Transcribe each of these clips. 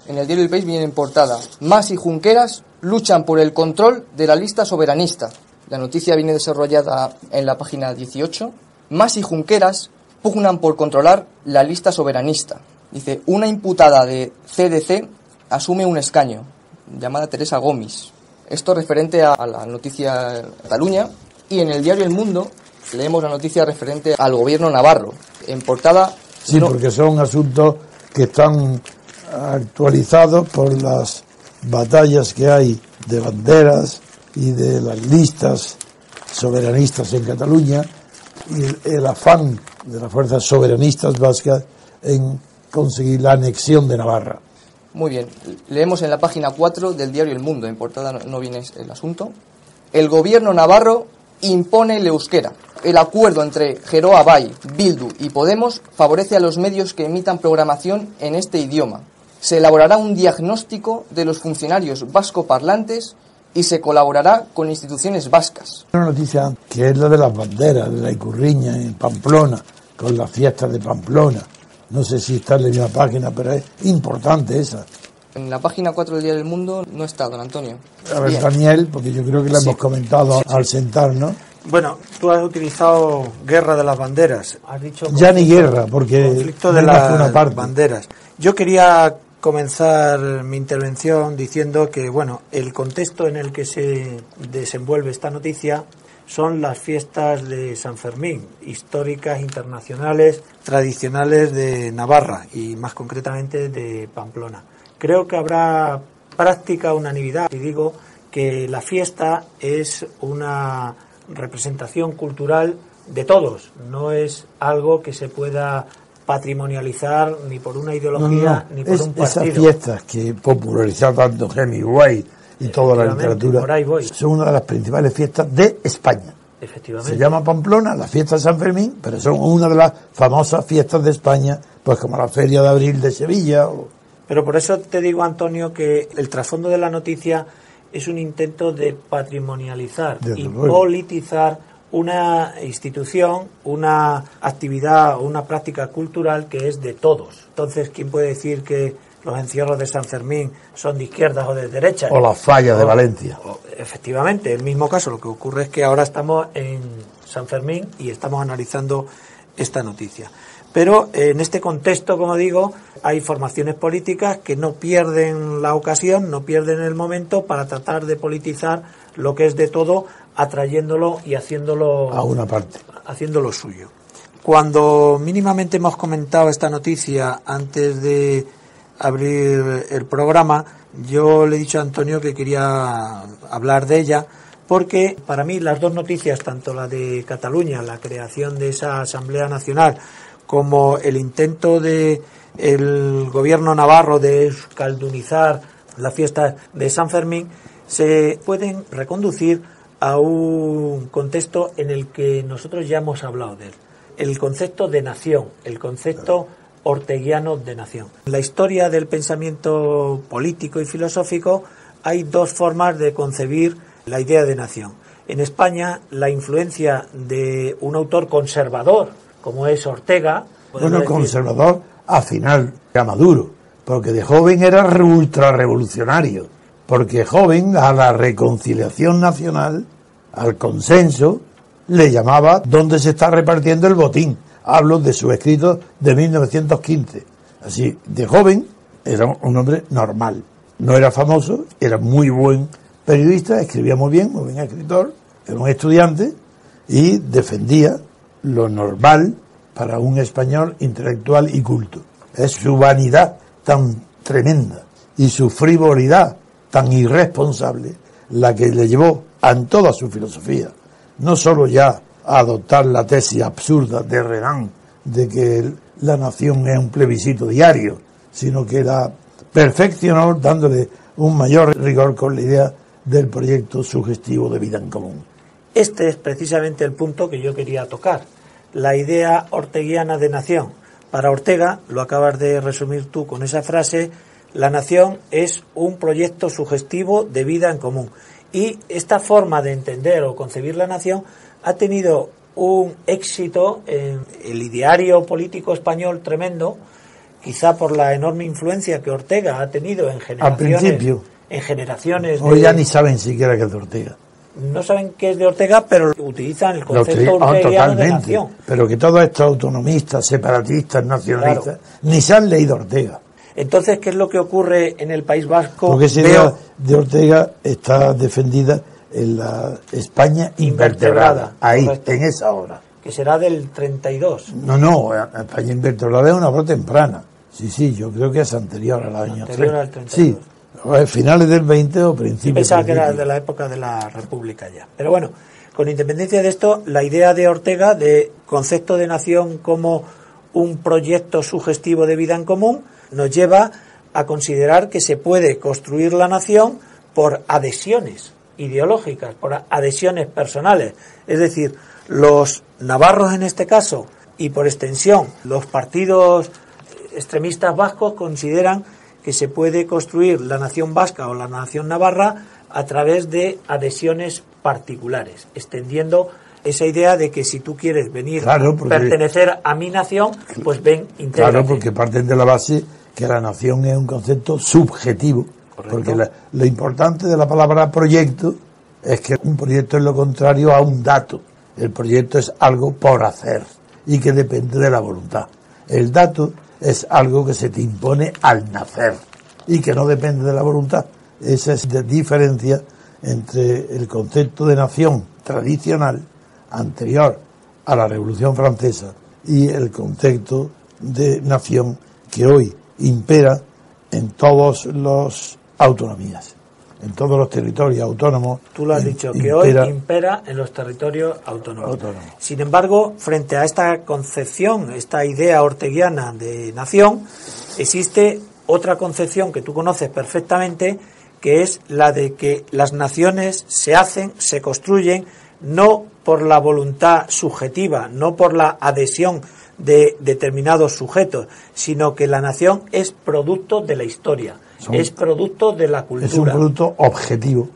En el diario El País viene en portada: Mas y Junqueras luchan por el control de la lista soberanista. La noticia viene desarrollada en la página 18. Mas y Junqueras pugnan por controlar la lista soberanista. Dice: una imputada de CDC asume un escaño, llamada Teresa Gomis. Esto referente a la noticia Cataluña. Y en el diario El Mundo leemos la noticia referente al gobierno navarro. En portada... Sí, porque son asuntos que están actualizados por las batallas que hay de banderas y de las listas soberanistas en Cataluña y el afán de las fuerzas soberanistas vascas en conseguir la anexión de Navarra. Muy bien, leemos en la página 4 del diario El Mundo, en portada no viene el asunto. El gobierno navarro impone el euskera. El acuerdo entre Geroa Bai, Bildu y Podemos favorece a los medios que emitan programación en este idioma. Se elaborará un diagnóstico de los funcionarios vascoparlantes y se colaborará con instituciones vascas. Una noticia que es la de las banderas, de la Icurriña en Pamplona, con las fiestas de Pamplona. No sé si está en la misma página, pero es importante esa. En la página 4 del Diario del Mundo no está, don Antonio. A ver, bien. Daniel, porque yo creo que la hemos comentado al sentarnos. Bueno, tú has utilizado guerra de las banderas. Has dicho ya ni guerra, porque conflicto de las banderas. Yo quería comenzar mi intervención diciendo que, bueno, el contexto en el que se desenvuelve esta noticia son las fiestas de San Fermín, históricas, internacionales, tradicionales de Navarra y más concretamente de Pamplona. Creo que habrá práctica unanimidad y digo que la fiesta es una representación cultural de todos, no es algo que se pueda patrimonializar ni por una ideología ni por un partido. Esas fiestas que popularizó tanto Hemingway y toda la literatura son una de las principales fiestas de España. Efectivamente. Se llama Pamplona, la fiesta de San Fermín, pero son una de las famosas fiestas de España, pues como la Feria de Abril de Sevilla. Pero por eso te digo, Antonio, que el trasfondo de la noticia es un intento de patrimonializar y politizar una institución, una actividad o una práctica cultural que es de todos. Entonces, ¿quién puede decir que los encierros de San Fermín son de izquierdas o de derechas? O las fallas de Valencia. Efectivamente, el mismo caso. Lo que ocurre es que ahora estamos en San Fermín y estamos analizando esta noticia. Pero en este contexto, como digo, hay formaciones políticas que no pierden la ocasión, no pierden el momento para tratar de politizar lo que es de todo, atrayéndolo y haciéndolo a una parte, haciéndolo suyo. Cuando mínimamente hemos comentado esta noticia antes de abrir el programa, yo le he dicho a Antonio que quería hablar de ella, porque para mí las dos noticias, tanto la de Cataluña, la creación de esa Asamblea Nacional, como el intento de el gobierno navarro de euskaldunizar la fiesta de San Fermín, se pueden reconducir a un contexto en el que nosotros ya hemos hablado de él. El concepto de nación, el concepto orteguiano de nación. En la historia del pensamiento político y filosófico hay dos formas de concebir la idea de nación. En España, la influencia de un autor conservador, como es Ortega... Bueno, conservador a final a Maduro, porque de joven era ultra revolucionario, porque joven a la reconciliación nacional, al consenso, le llamaba ¿dónde se está repartiendo el botín? Hablo de sus escritos de 1915. Así, de joven era un hombre normal, no era famoso, era muy buen periodista, escribía muy bien escritor, era un estudiante y defendía lo normal para un español intelectual y culto. Es su vanidad tan tremenda y su frivolidad tan irresponsable la que le llevó en toda su filosofía, no solo ya a adoptar la tesis absurda de Renan de que la nación es un plebiscito diario, sino que la perfeccionó dándole un mayor rigor con la idea del proyecto sugestivo de vida en común. Este es precisamente el punto que yo quería tocar, la idea orteguiana de nación. Para Ortega, lo acabas de resumir tú con esa frase, la nación es un proyecto sugestivo de vida en común. Y esta forma de entender o concebir la nación ha tenido un éxito en el ideario político español tremendo, quizá por la enorme influencia que Ortega ha tenido en generaciones. Al principio. En generaciones. Hoy ya ni saben siquiera que es de Ortega. No saben qué es de Ortega, pero utilizan el concepto orteguiano de nación. Pero que todos estos autonomistas, separatistas, nacionalistas, claro, ni se han leído Ortega. Entonces, ¿qué es lo que ocurre en el País Vasco? Porque esa idea de Ortega está defendida en la España invertebrada. Ahí, correcto, en esa hora. Que será del 32. No, España invertebrada es una obra temprana. Sí, yo creo que es anterior al año 30. Anterior al 32. Sí, finales del 20 o principios. Pensaba que era de la época de la República ya. Pero bueno, con independencia de esto, la idea de Ortega de concepto de nación como un proyecto sugestivo de vida en común nos lleva a considerar que se puede construir la nación por adhesiones ideológicas, por adhesiones personales. Es decir, los navarros en este caso, y por extensión los partidos extremistas vascos, consideran que se puede construir la nación vasca o la nación navarra a través de adhesiones particulares, extendiendo esa idea de que si tú quieres venir, claro, pertenecer a mi nación, pues ven, intégrate. Claro, porque parten de la base que la nación es un concepto subjetivo. Correcto. Porque lo importante de la palabra proyecto es que un proyecto es lo contrario a un dato. El proyecto es algo por hacer y que depende de la voluntad. El dato es algo que se te impone al nacer y que no depende de la voluntad. Esa es la diferencia entre el concepto de nación tradicional anterior a la Revolución Francesa y el concepto de nación que hoy impera en todas las autonomías, en todos los territorios autónomos. Tú lo has dicho, que hoy impera en los territorios autónomos. Sin embargo, frente a esta concepción, esta idea orteguiana de nación, existe otra concepción que tú conoces perfectamente, que es la de que las naciones se hacen, se construyen, no por la voluntad subjetiva, no por la adhesión de determinados sujetos, sino que la nación es producto de la historia, es producto de la cultura. Es un producto objetivo,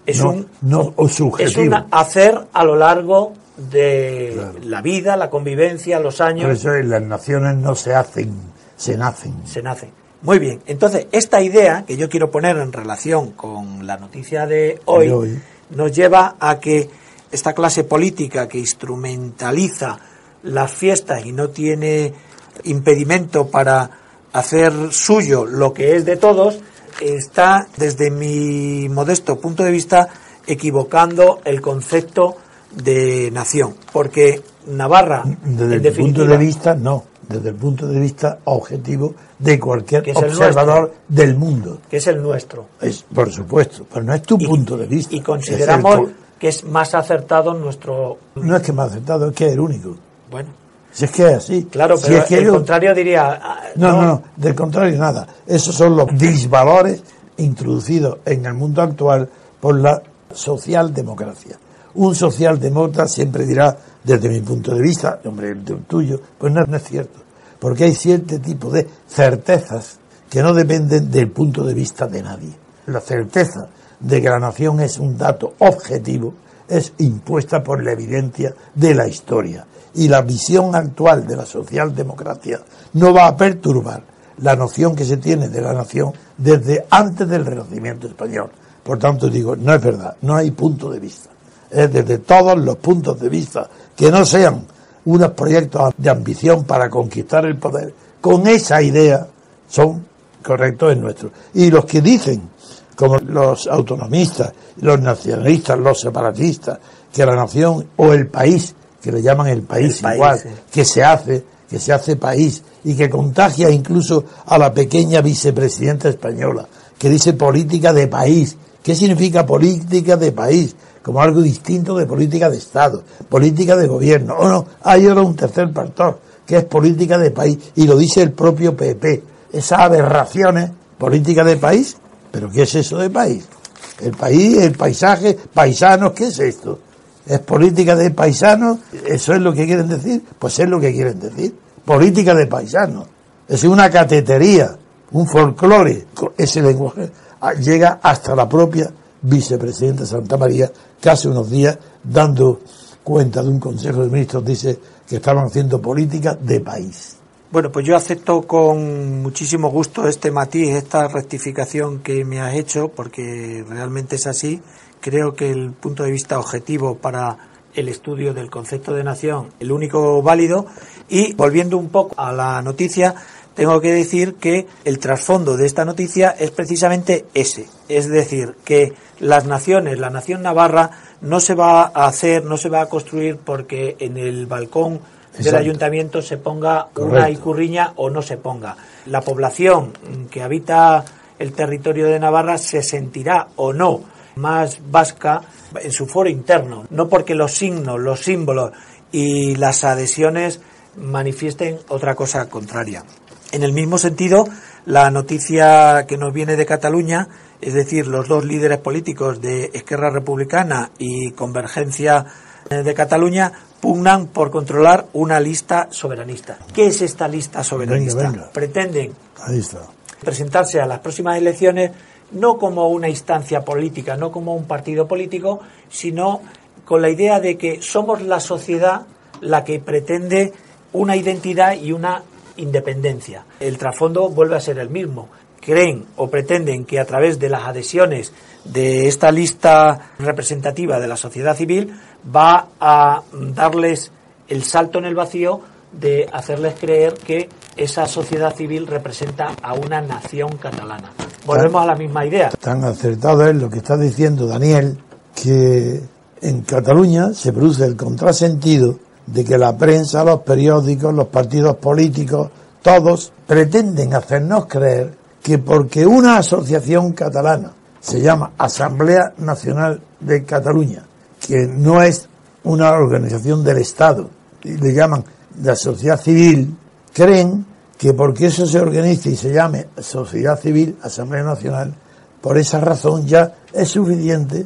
no subjetivo. Es un hacer a lo largo de la vida, la convivencia, los años. Por eso las naciones no se hacen, se nacen. Se nacen. Muy bien, entonces esta idea que yo quiero poner en relación con la noticia de hoy nos lleva a que esta clase política que instrumentaliza las fiestas y no tiene impedimento para hacer suyo lo que es de todos, está, desde mi modesto punto de vista, equivocando el concepto de nación, porque Navarra, desde el punto de vista, no, desde el punto de vista objetivo de cualquier observador del mundo. Que es el nuestro. Por supuesto, pero no es tu punto de vista. Y consideramos que es más acertado nuestro... No es que más acertado, es que es el único. Bueno. Si es que es así. Claro, pero es que el contrario diría... No, del contrario nada. Esos son los disvalores introducidos en el mundo actual por la socialdemocracia. Un socialdemócrata siempre dirá, desde mi punto de vista, hombre, el tuyo, pues no es cierto. Porque hay cierto tipo de certezas que no dependen del punto de vista de nadie. La certeza de que la nación es un dato objetivo es impuesta por la evidencia de la historia. Y la visión actual de la socialdemocracia no va a perturbar la noción que se tiene de la nación desde antes del Renacimiento español. Por tanto, digo, no es verdad, no hay punto de vista. Es desde todos los puntos de vista que no sean unos proyectos de ambición para conquistar el poder, con esa idea son correctos en nuestro. Y los que dicen, como los autonomistas, los nacionalistas, los separatistas, que la nación o el país, que le llaman el país igual, sí, que se hace país y que contagia incluso a la pequeña vicepresidenta española, que dice política de país. ¿Qué significa política de país? Como algo distinto de política de Estado, política de gobierno. O no, hay ahora un tercer factor, que es política de país, y lo dice el propio PP. Esas aberraciones, política de país, ¿pero qué es eso de país? El país, el paisaje, paisanos, ¿qué es esto? ¿Es política de paisanos? ¿Eso es lo que quieren decir? Pues es lo que quieren decir. Política de paisanos. Es una catetería, un folclore. Ese lenguaje llega hasta la propia vicepresidenta Santa María, que hace unos días, dando cuenta de un consejo de ministros, dice que estaban haciendo política de país. Bueno, pues yo acepto con muchísimo gusto este matiz, esta rectificación que me has hecho, porque realmente es así. Creo que el punto de vista objetivo para el estudio del concepto de nación, el único válido. Y volviendo un poco a la noticia, tengo que decir que el trasfondo de esta noticia es precisamente ese, es decir, que las naciones, la nación navarra no se va a hacer, no se va a construir porque en el balcón del ayuntamiento se ponga una ikurriña o no se ponga. La población que habita el territorio de Navarra se sentirá o no más vasca en su foro interno, no porque los signos, los símbolos y las adhesiones manifiesten otra cosa contraria. En el mismo sentido, la noticia que nos viene de Cataluña, es decir, los dos líderes políticos de Esquerra Republicana y Convergencia de Cataluña, pugnan por controlar una lista soberanista. ¿Qué es esta lista soberanista? Venga. Pretenden Ahí está. presentarse a las próximas elecciones no como una instancia política, no como un partido político, sino con la idea de que somos la sociedad la que pretende una identidad y una independencia. El trasfondo vuelve a ser el mismo. Creen o pretenden que a través de las adhesiones de esta lista representativa de la sociedad civil va a darles el salto en el vacío de hacerles creer que esa sociedad civil representa a una nación catalana. Volvemos a la misma idea. Tan acertado es lo que está diciendo Daniel, que en Cataluña se produce el contrasentido de que la prensa, los periódicos, los partidos políticos, todos pretenden hacernos creer que porque una asociación catalana se llama Asamblea Nacional de Cataluña, que no es una organización del Estado, y le llaman de sociedad civil, creen que porque eso se organice y se llame sociedad civil, Asamblea Nacional, por esa razón ya es suficiente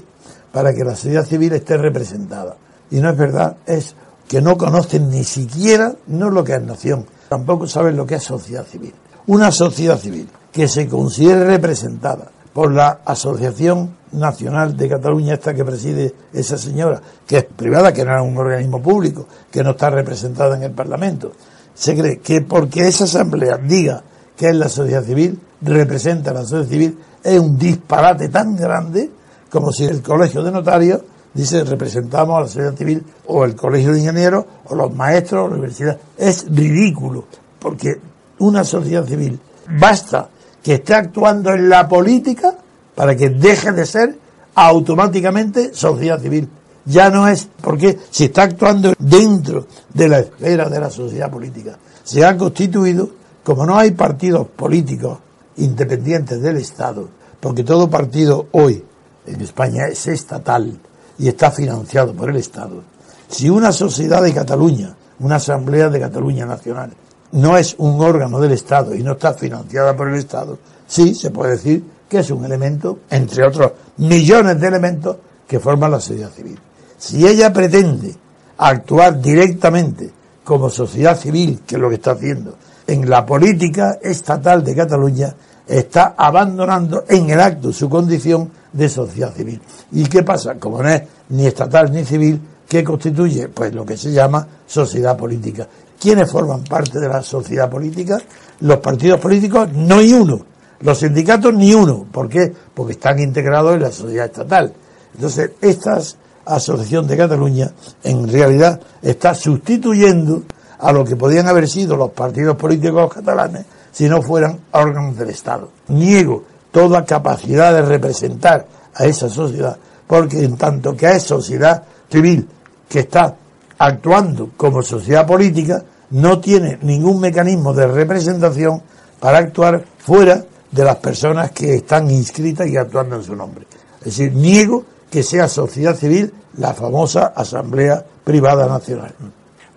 para que la sociedad civil esté representada. Y no es verdad, es que no conocen ni siquiera, no lo que es nación, tampoco saben lo que es sociedad civil. Una sociedad civil que se considere representada por la Asociación Nacional de Cataluña, esta que preside esa señora, que es privada, que no es un organismo público, que no está representada en el Parlamento, se cree que porque esa asamblea diga que es la sociedad civil, representa a la sociedad civil, es un disparate tan grande como si el colegio de notarios dice representamos a la sociedad civil, o el colegio de ingenieros, o los maestros, o la universidad. Es ridículo, porque una sociedad civil basta que esté actuando en la política para que deje de ser automáticamente sociedad civil. Ya no es, porque si está actuando dentro de la esfera de la sociedad política, se ha constituido, como no hay partidos políticos independientes del Estado, porque todo partido hoy en España es estatal y está financiado por el Estado. Si una sociedad de Cataluña, una Asamblea de Cataluña Nacional, no es un órgano del Estado y no está financiada por el Estado, sí se puede decir que es un elemento, entre otros millones de elementos, que forman la sociedad civil. Si ella pretende actuar directamente como sociedad civil, que es lo que está haciendo, en la política estatal de Cataluña, está abandonando en el acto su condición de sociedad civil. ¿Y qué pasa? Como no es ni estatal ni civil, ¿qué constituye? Pues lo que se llama sociedad política. ¿Quiénes forman parte de la sociedad política? Los partidos políticos, no hay uno. Los sindicatos, ni uno. ¿Por qué? Porque están integrados en la sociedad estatal. Entonces, esta Asociación de Cataluña, en realidad, está sustituyendo a lo que podían haber sido los partidos políticos catalanes si no fueran órganos del Estado. Niego toda capacidad de representar a esa sociedad, porque en tanto que es sociedad civil que está actuando como sociedad política, no tiene ningún mecanismo de representación para actuar fuera de las personas que están inscritas y actuando en su nombre. Es decir, niego que sea sociedad civil la famosa Asamblea Privada Nacional.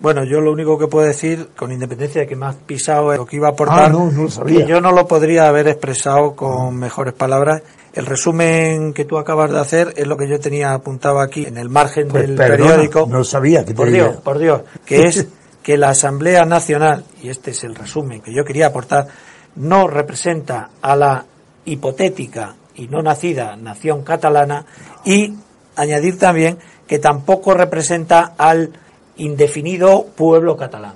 Bueno, yo lo único que puedo decir, con independencia de que me has pisado lo que iba a aportar, no lo sabía. que yo no lo podría haber expresado con mejores palabras. El resumen que tú acabas de hacer es lo que yo tenía apuntado aquí en el margen del periódico. No sabía que por Dios, que es que la Asamblea Nacional, y este es el resumen que yo quería aportar, no representa a la hipotética y no nacida nación catalana, y añadir también que tampoco representa al indefinido pueblo catalán.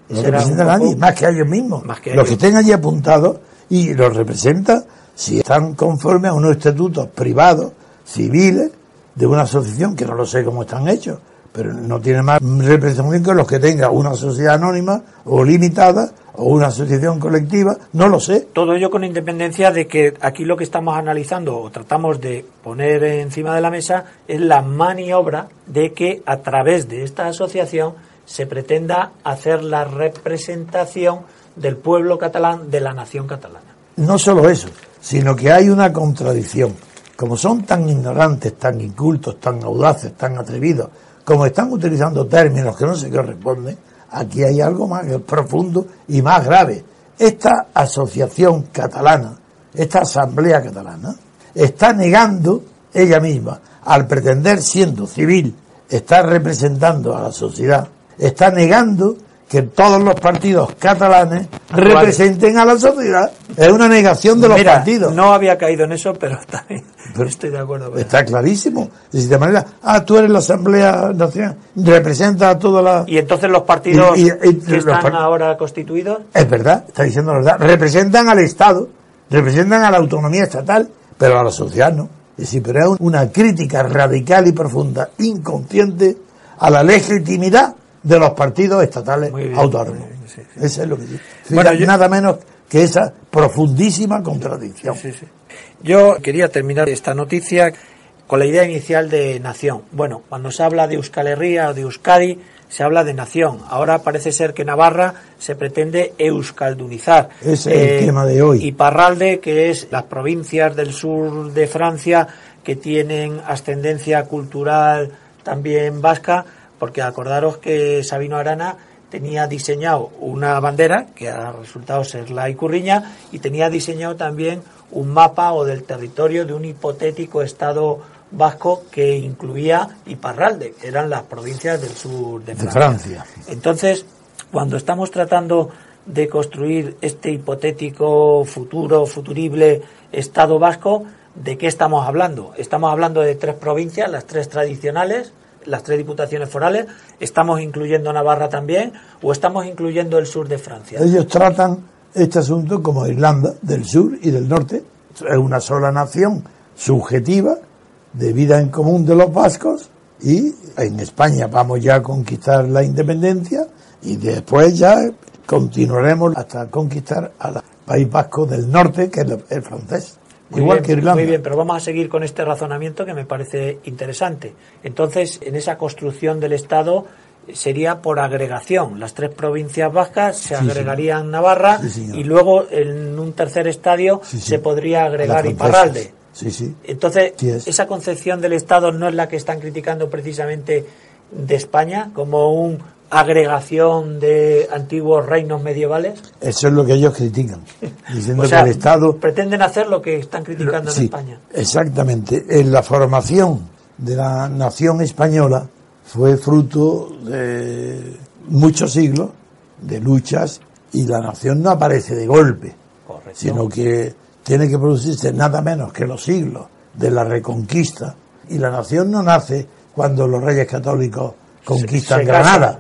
No representan a nadie, más que a ellos mismos. Los que estén allí apuntados, y los representa si están conformes a unos estatutos privados, civiles, de una asociación, que no lo sé cómo están hechos, pero no tiene más representación que los que tenga una sociedad anónima o limitada o una asociación colectiva, no lo sé. Todo ello con independencia de que aquí lo que estamos analizando o tratamos de poner encima de la mesa es la maniobra de que a través de esta asociación se pretenda hacer la representación del pueblo catalán, de la nación catalana. No solo eso, sino que hay una contradicción. Como son tan ignorantes, tan incultos, tan audaces, tan atrevidos, como están utilizando términos que no se corresponden, aquí hay algo más profundo y más grave. Esta asociación catalana, esta asamblea catalana, está negando ella misma, al pretender, siendo civil, estar representando a la sociedad, está negando que todos los partidos catalanes representen a la sociedad. Es una negación de los partidos. No había caído en eso, pero también estoy de acuerdo con está eso. Clarísimo. De manera, tú eres la Asamblea Nacional, representa a toda la... Y entonces los partidos que están ahora constituidos... Es verdad, está diciendo la verdad. Representan al Estado, representan a la autonomía estatal, pero a la sociedad no. Es decir, pero es una crítica radical y profunda, inconsciente, a la legitimidad de los partidos estatales autónomos. Sí. Eso es lo que dice. Bueno, nada menos que esa profundísima contradicción. Sí. Yo quería terminar esta noticia con la idea inicial de nación. Bueno, cuando se habla de Euskal Herria o de Euskadi, se habla de nación. Ahora parece ser que Navarra se pretende euskaldunizar. Ese es el tema de hoy. Y Iparralde, que es las provincias del sur de Francia que tienen ascendencia cultural también vasca, porque acordaros que Sabino Arana tenía diseñado una bandera, que ha resultado ser la Icurriña, y tenía diseñado también un mapa o del territorio de un hipotético estado vasco que incluía Iparralde, que eran las provincias del sur de Francia. Entonces, cuando estamos tratando de construir este hipotético futurible estado vasco, ¿de qué estamos hablando? Estamos hablando de 3 provincias, las 3 tradicionales, las 3 diputaciones forales. ¿Estamos incluyendo Navarra también o estamos incluyendo el sur de Francia? Ellos tratan este asunto como Irlanda del sur y del norte. Es una sola nación subjetiva de vida en común de los vascos, y en España vamos ya a conquistar la independencia y después ya continuaremos hasta conquistar al País Vasco del norte, que es el francés. Igual que Irlanda. Muy bien, pero vamos a seguir con este razonamiento que me parece interesante. Entonces, en esa construcción del Estado sería por agregación. Las 3 provincias vascas se agregarían Navarra, y luego en un tercer estadio se podría agregar Iparralde. Entonces, esa concepción del Estado no es la que están criticando precisamente de España, como una agregación de antiguos reinos medievales. Eso es lo que ellos critican, diciendo que el Estado... pretenden hacer lo que están criticando en España. Exactamente. En la formación de la nación española fue fruto de muchos siglos de luchas, y la nación no aparece de golpe. Correcto. Sino que tiene que producirse nada menos que los siglos de la Reconquista, y la nación no nace cuando los reyes católicos conquistan Granada.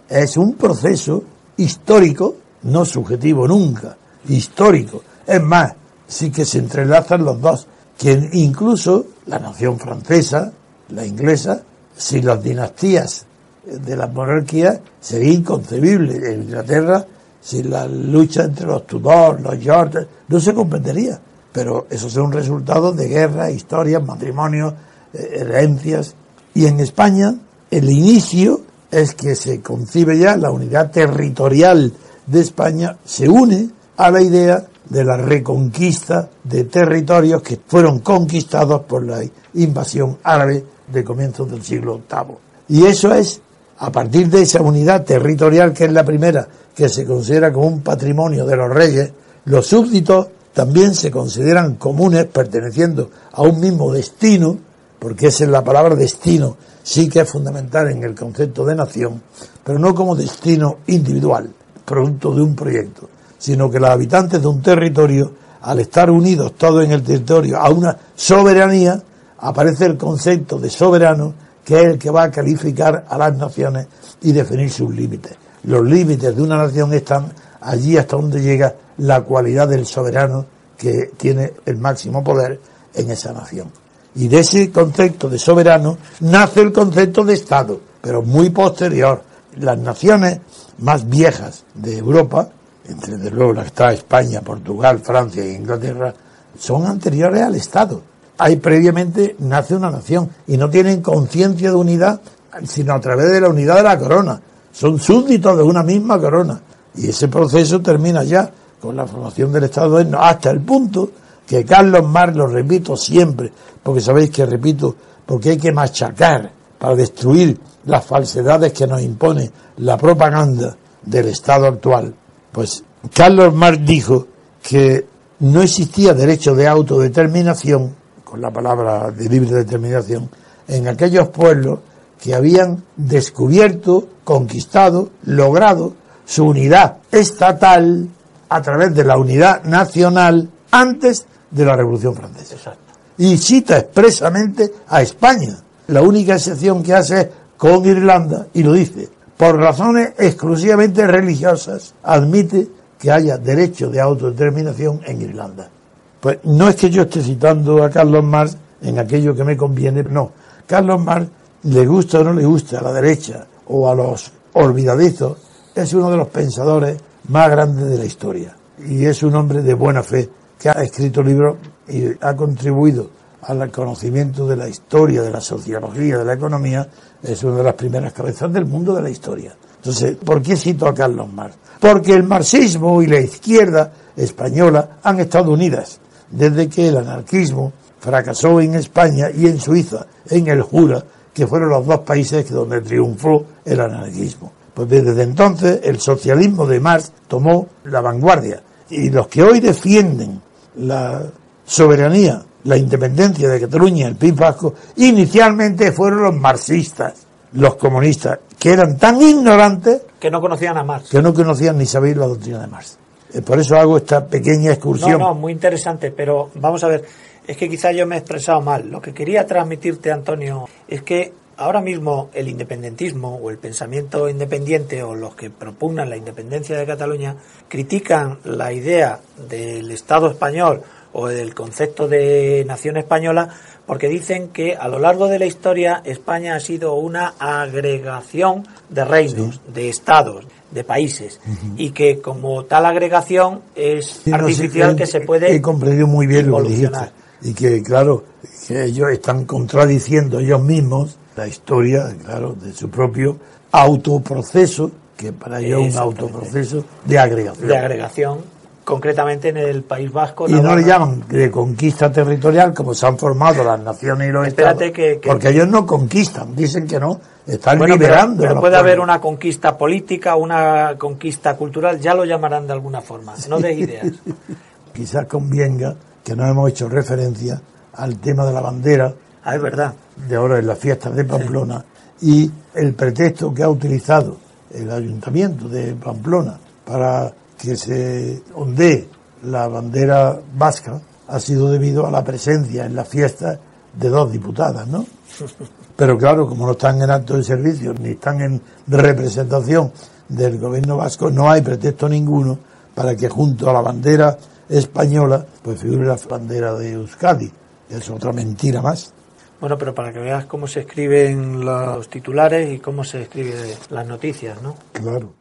Es un proceso histórico, no subjetivo nunca, histórico. Es más, sí que se entrelazan los dos, que incluso la nación francesa, la inglesa, sin las dinastías de las monarquías sería inconcebible. En Inglaterra, sin la lucha entre los Tudor, los York, no se comprendería. Pero eso es un resultado de guerras, historias, matrimonios, herencias. Y en España, el inicio es que se concibe ya la unidad territorial de España, se une a la idea de la reconquista de territorios que fueron conquistados por la invasión árabe de comienzos del siglo VIII. Y eso es, a partir de esa unidad territorial, que es la primera, que se considera como un patrimonio de los reyes, los súbditos también se consideran comunes, perteneciendo a un mismo destino, porque esa es la palabra destino, sí que es fundamental en el concepto de nación, pero no como destino individual, producto de un proyecto, sino que los habitantes de un territorio, al estar unidos todos en el territorio a una soberanía, aparece el concepto de soberano, que es el que va a calificar a las naciones y definir sus límites. los límites de una nación están allí hasta donde llega la cualidad del soberano que tiene el máximo poder en esa nación. Y de ese concepto de soberano nace el concepto de Estado, pero muy posterior. Las naciones más viejas de Europa, entre desde luego las que está España, Portugal, Francia e Inglaterra, son anteriores al Estado. Ahí previamente nace una nación y no tienen conciencia de unidad, sino a través de la unidad de la corona. Son súbditos de una misma corona. Y ese proceso termina ya con la formación del Estado moderno, hasta el punto que Carlos Marx, lo repito siempre, porque sabéis que repito, porque hay que machacar para destruir las falsedades que nos impone la propaganda del Estado actual. Pues Carlos Marx dijo que no existía derecho de autodeterminación, con la palabra de libre determinación, en aquellos pueblos que habían descubierto, conquistado, logrado su unidad estatal a través de la unidad nacional antes de la Revolución Francesa. Exacto. Y cita expresamente a España. La única excepción que hace es con Irlanda, y lo dice, por razones exclusivamente religiosas, admite que haya derecho de autodeterminación en Irlanda. Pues no es que yo esté citando a Carlos Marx en aquello que me conviene, no. Carlos Marx, le gusta o no le gusta a la derecha o a los olvidadizos, es uno de los pensadores más grandes de la historia. Y es un hombre de buena fe que ha escrito libros y ha contribuido al conocimiento de la historia, de la sociología, de la economía. Es una de las primeras cabezas del mundo de la historia. Entonces, ¿por qué cito a Carlos Marx? Porque el marxismo y la izquierda española han estado unidas desde que el anarquismo fracasó en España y en Suiza, en el Jura, que fueron los dos países donde triunfó el anarquismo. Pues desde entonces el socialismo de Marx tomó la vanguardia. Y los que hoy defienden la soberanía, la independencia de Cataluña, el País Vasco, inicialmente fueron los marxistas, los comunistas, que eran tan ignorantes que no conocían a Marx. Que no conocían ni sabían la doctrina de Marx. Por eso hago esta pequeña excursión. No, muy interesante, pero vamos a ver, es que quizás yo me he expresado mal. Lo que quería transmitirte, Antonio, es que ahora mismo el independentismo o el pensamiento independiente o los que propugnan la independencia de Cataluña critican la idea del Estado español o del concepto de nación española porque dicen que a lo largo de la historia España ha sido una agregación de reinos, sí, de estados, de países, y que como tal agregación es artificial, que se puede he comprendido muy bien lo que dijiste, y que claro, que ellos están contradiciendo ellos mismos la historia, claro, de su propio autoproceso, que para ellos es un autoproceso de agregación. De agregación, concretamente en el País Vasco. Y no le llaman de conquista territorial, como se han formado las naciones y los estados, porque ellos no conquistan, dicen que no, están liberando. Pero puede haber una conquista política, una conquista cultural, ya lo llamarán de alguna forma, no de ideas. Quizás convenga que no hemos hecho referencia al tema de la bandera. Ah, es verdad. De ahora en las fiestas de Pamplona, sí. Y el pretexto que ha utilizado el ayuntamiento de Pamplona para que se ondee la bandera vasca ha sido debido a la presencia en las fiestas de dos diputadas, ¿no? Pero claro, como no están en acto de servicio ni están en representación del gobierno vasco, no hay pretexto ninguno para que junto a la bandera española pues figure la bandera de Euskadi. Es otra mentira más. Bueno, pero para que veas cómo se escriben los titulares y cómo se escriben las noticias, ¿no? Claro.